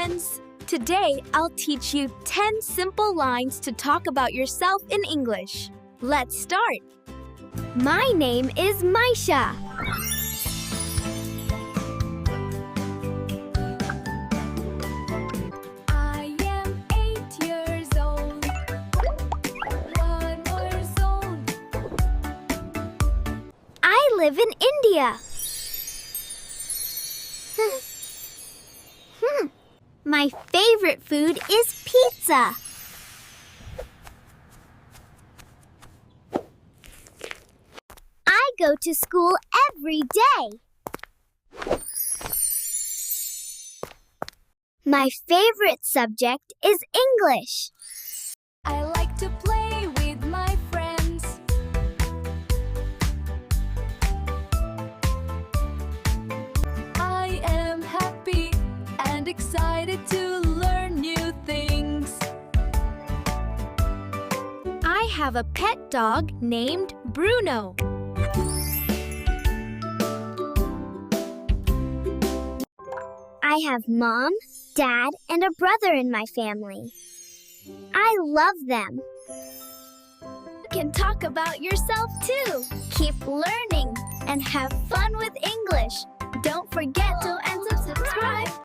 friends! Today, I'll teach you 10 simple lines to talk about yourself in English. Let's start! My name is Mysha. I am 8 years old. 1 years old. I live in India. My favorite food is pizza. I go to school every day. My favorite subject is English. I like to play with my friends. I am happy and excited to learn new things. I have a pet dog named Bruno. I have mom, dad, and a brother in my family. I love them. You can talk about yourself too. Keep learning and have fun with English. Don't forget to subscribe.